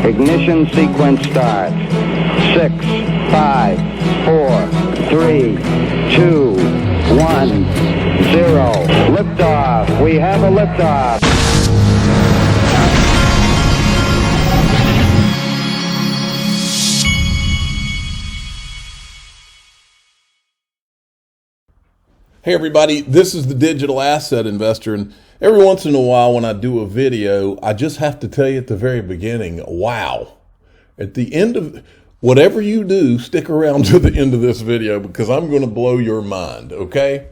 Ignition sequence starts. 6, 5, 4, 3, 2, 1, 0. Liftoff. We have a liftoff. Hey everybody, this is the Digital Asset Investor, and every once in a while when I do a video, I just have to tell you at the very beginning, wow. At the end of whatever you do, stick around to the end of this video because I'm going to blow your mind, okay?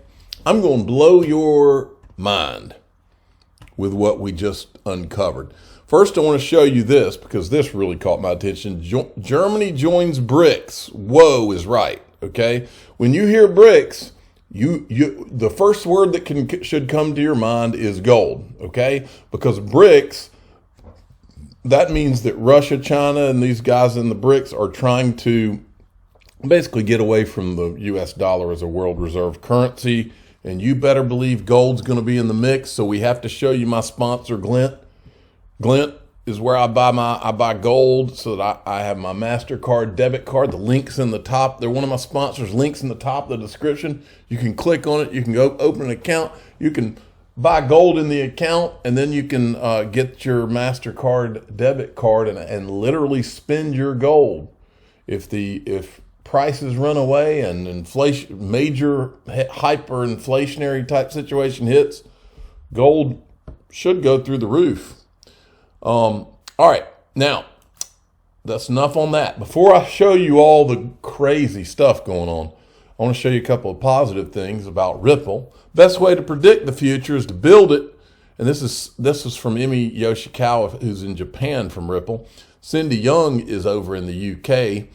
I'm going to blow your mind with what we just uncovered. First, I want to show you this because this really caught my attention. Germany joins BRICS. Whoa is right, okay? When you hear BRICS, the first word that should come to your mind is gold, okay? Because BRICS, that means that Russia, China, and these guys in the BRICS are trying to basically get away from the US dollar as a world reserve currency. And you better believe gold's going to be in the mix. So we have to show you my sponsor, Glint. Glint is where I buy gold so that I have my MasterCard debit card. The link's in the top. They're one of my sponsors. Link's in the top of the description. You can click on it. You can go open an account. You can buy gold in the account, and then you can get your MasterCard debit card and literally spend your gold. If prices run away and inflation, major hyperinflationary type situation hits, gold should go through the roof. All right, now that's enough on that. Before I show you all the crazy stuff going on, I want to show you a couple of positive things about Ripple. Best way to predict the future is to build it. And this is from Emi Yoshikawa, who's in Japan from Ripple. Cindy Young is over in the UK.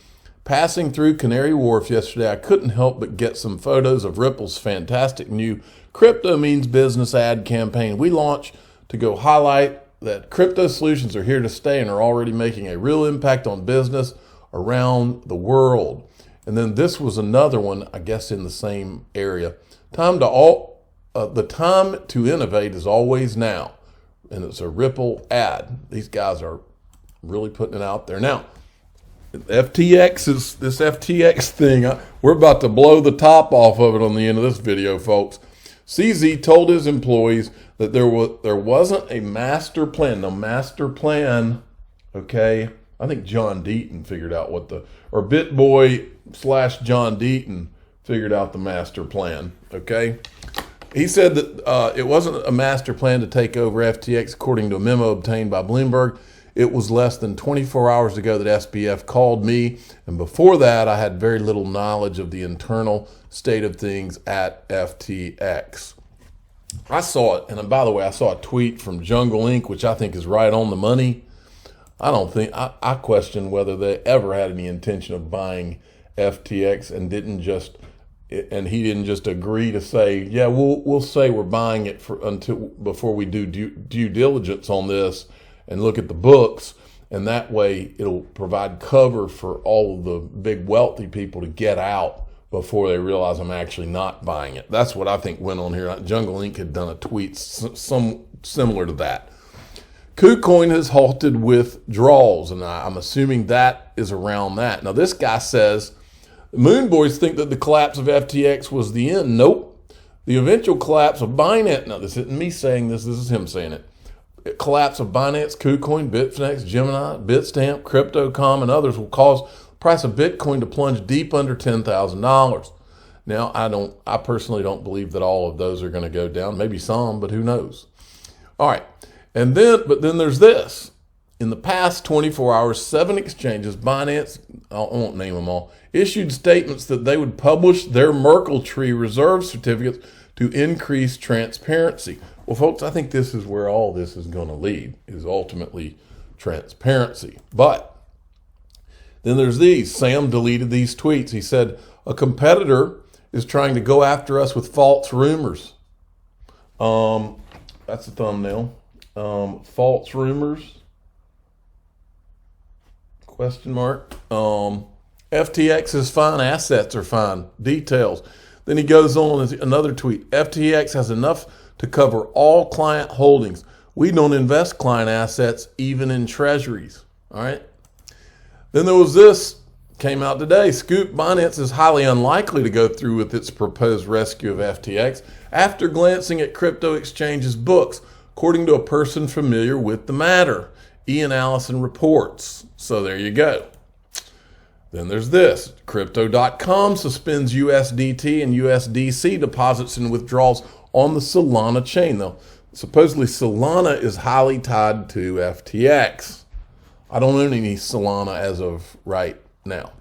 Passing through Canary Wharf yesterday, I couldn't help but get some photos of Ripple's fantastic new Crypto Means Business ad campaign we launched to go highlight that crypto solutions are here to stay and are already making a real impact on business around the world. And then this was another one, I guess, in the same area. The time to innovate is always now. And it's a Ripple ad. These guys are really putting it out there. Now, this FTX thing, we're about to blow the top off of it on the end of this video, folks. CZ told his employees that there wasn't a master plan. The master plan, okay, I think John Deaton figured out or BitBoy / John Deaton figured out the master plan, okay? He said that it wasn't a master plan to take over FTX, according to a memo obtained by Bloomberg. It was less than 24 hours ago that SBF called me, and before that, I had very little knowledge of the internal state of things at FTX. I saw it, and by the way, I saw a tweet from Jungle Inc., which I think is right on the money. I question whether they ever had any intention of buying FTX and he didn't just agree to say, yeah, we'll say we're buying it before we do due diligence on this and look at the books, and that way it'll provide cover for all of the big wealthy people to get out before they realize I'm actually not buying it. That's what I think went on here. Jungle Inc. had done a tweet some similar to that. KuCoin has halted withdrawals, and I'm assuming that is around that. Now this guy says, Moon Boys think that the collapse of FTX was the end. Nope. The eventual collapse of Binance, now this isn't me saying this is him saying it. Collapse of Binance, KuCoin, Bitfinex, Gemini, Bitstamp, Crypto.com, and others will cause the price of Bitcoin to plunge deep under $10,000. Now, I personally don't believe that all of those are going to go down. Maybe some, but who knows? All right. But then there's this. In the past 24 hours, 7 exchanges, Binance, I won't name them all, issued statements that they would publish their Merkle Tree reserve certificates to increase transparency. Well, folks, I think this is where all this is going to lead, is ultimately transparency. But then there's these. Sam deleted these tweets. He said, a competitor is trying to go after us with false rumors. That's the thumbnail. False rumors. Question mark. FTX is fine. Assets are fine. Details. Then he goes on another tweet. FTX has enough to cover all client holdings. We don't invest client assets even in treasuries. All right. Then there was this, came out today. Scoop: Binance is highly unlikely to go through with its proposed rescue of FTX after glancing at crypto exchange's books, according to a person familiar with the matter. Ian Allison reports. So there you go. Then there's this. Crypto.com suspends USDT and USDC deposits and withdrawals on the Solana chain. Though supposedly Solana is highly tied to FTX. I don't own any Solana as of right now.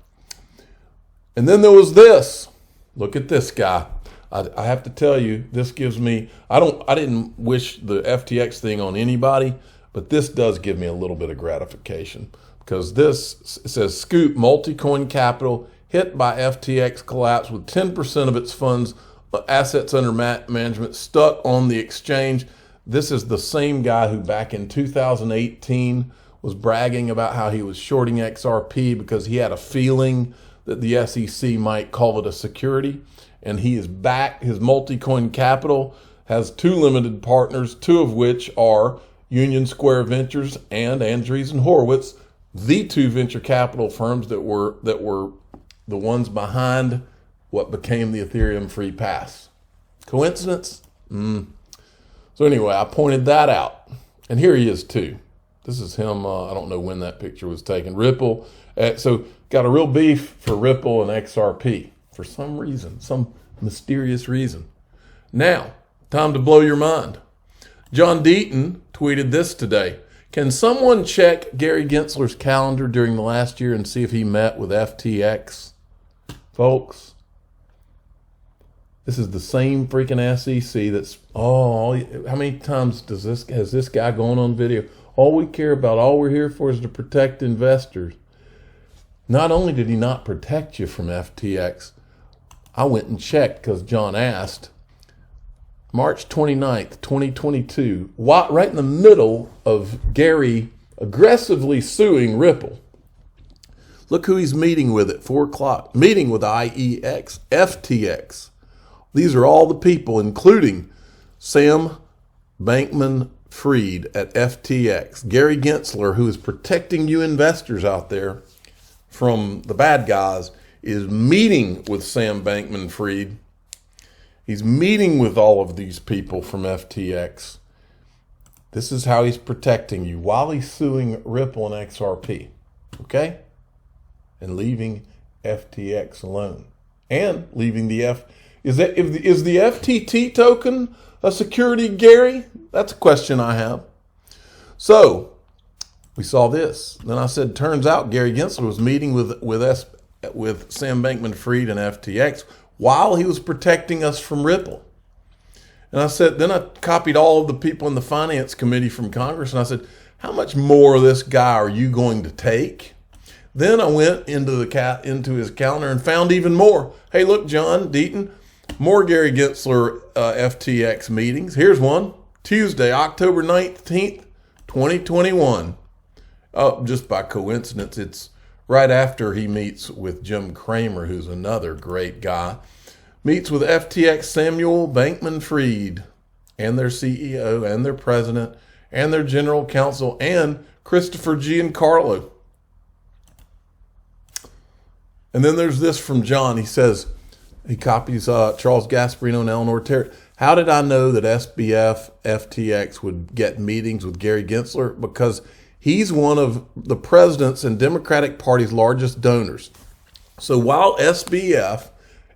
And then there was this. Look at this guy. I have to tell you, this gives me, I didn't wish the FTX thing on anybody, but this does give me a little bit of gratification, because this says Scoop: Multicoin Capital hit by FTX collapse with 10% of its funds, assets under management stuck on the exchange. This is the same guy who back in 2018 was bragging about how he was shorting XRP because he had a feeling that the SEC might call it a security. And he is back. His Multicoin Capital has 2 limited partners, 2 of which are Union Square Ventures and Andreessen Horowitz, the 2 venture capital firms that were the ones behind what became the Ethereum Free Pass. Coincidence? So anyway, I pointed that out. And here he is too. This is him. I don't know when that picture was taken. Ripple. So got a real beef for Ripple and XRP for some reason, some mysterious reason. Now, time to blow your mind. John Deaton tweeted this today. Can someone check Gary Gensler's calendar during the last year and see if he met with FTX? Folks, this is the same freaking SEC that's, how many times has this guy gone on video? All we care about, all we're here for is to protect investors. Not only did he not protect you from FTX, I went and checked because John asked. March 29th, 2022, right in the middle of Gary aggressively suing Ripple. Look who he's meeting with at 4 o'clock. Meeting with IEX, FTX. These are all the people, including Sam Bankman-Fried at FTX. Gary Gensler, who is protecting you investors out there from the bad guys, is meeting with Sam Bankman-Fried. He's meeting with all of these people from FTX. This is how he's protecting you while he's suing Ripple and XRP. Okay? And leaving FTX alone. And leaving the Is the FTT token a security, Gary? That's a question I have. So, we saw this. Then I said, turns out Gary Gensler was meeting with Sam Bankman-Fried and FTX while he was protecting us from Ripple. And I said, then I copied all of the people in the finance committee from Congress, and I said, how much more of this guy are you going to take? Then I went into his calendar and found even more. Hey, look, John Deaton, more Gary Gensler FTX meetings. Here's one, Tuesday, October 19th, 2021. Just by coincidence, it's right after he meets with Jim Cramer, who's another great guy. Meets with FTX Samuel Bankman-Fried and their CEO and their president and their general counsel and Christopher Giancarlo. And then there's this from John. He says, he copies Charles Gasparino and Eleanor Terry. How did I know that SBF FTX would get meetings with Gary Gensler? Because he's one of the president's and Democratic Party's largest donors. So while SBF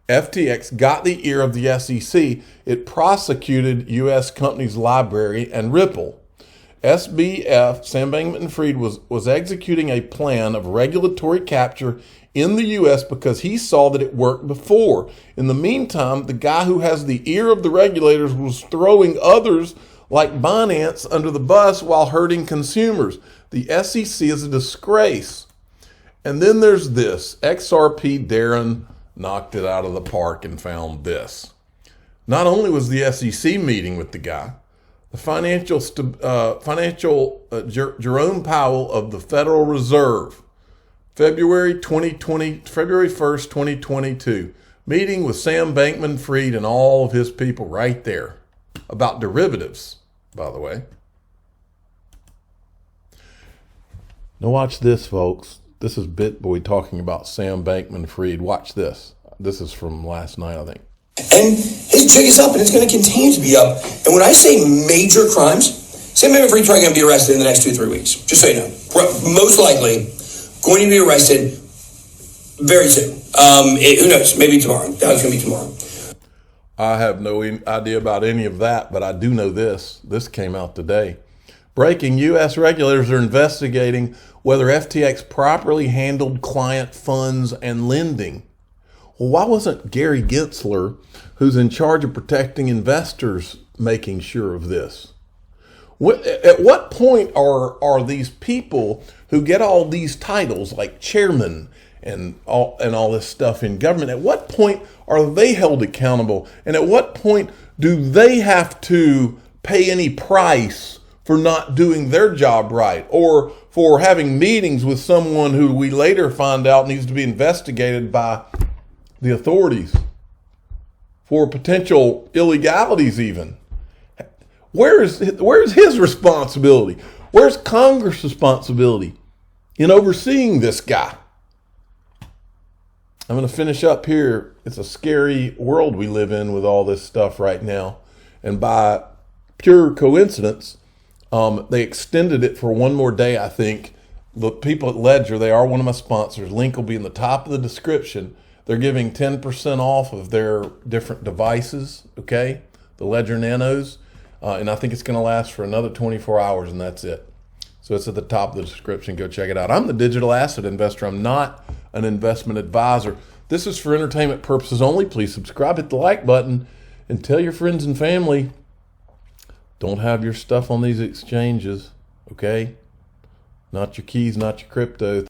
FTX got the ear of the SEC, it prosecuted U.S. companies LBRY and Ripple. SBF, Sam Bankman-Fried, was executing a plan of regulatory capture in the U.S. because he saw that it worked before. In the meantime, the guy who has the ear of the regulators was throwing others like Binance under the bus while hurting consumers. The SEC is a disgrace. And then there's this. XRP Darren knocked it out of the park and found this. Not only was the SEC meeting with the guy, the Jerome Powell of the Federal Reserve, February 1st, 2022, meeting with Sam Bankman-Fried and all of his people right there about derivatives, by the way. Now watch this, folks. This is BitBoy talking about Sam Bankman-Fried. Watch this. This is from last night, I think. And his jig is up, and it's going to continue to be up. And when I say major crimes, Sam Bankman-Fried's probably going to be arrested in the next 2-3 weeks. Just so you know. Most likely going to be arrested very soon. Who knows? Maybe tomorrow. Now it's going to be tomorrow. I have no idea about any of that, but I do know this. This came out today. Breaking: U.S. regulators are investigating whether FTX properly handled client funds and lending. Well, why wasn't Gary Gensler, who's in charge of protecting investors, making sure of this? At what point are these people who get all these titles, like chairman and all this stuff in government, at what point are they held accountable? And at what point do they have to pay any price for not doing their job right, or for having meetings with someone who we later find out needs to be investigated by the authorities for potential illegalities even? Where's his responsibility? Where's Congress' responsibility in overseeing this guy? I'm going to finish up here. It's a scary world we live in with all this stuff right now. And by pure coincidence, they extended it for one more day, I think. The people at Ledger, they are one of my sponsors. Link will be in the top of the description. They're giving 10% off of their different devices, okay? The Ledger Nanos. And I think it's going to last for another 24 hours, and that's it. So it's at the top of the description. Go check it out. I'm the digital asset investor. I'm not an investment advisor. This is for entertainment purposes only. Please subscribe, hit the like button, and tell your friends and family, don't have your stuff on these exchanges, okay? Not your keys, not your crypto.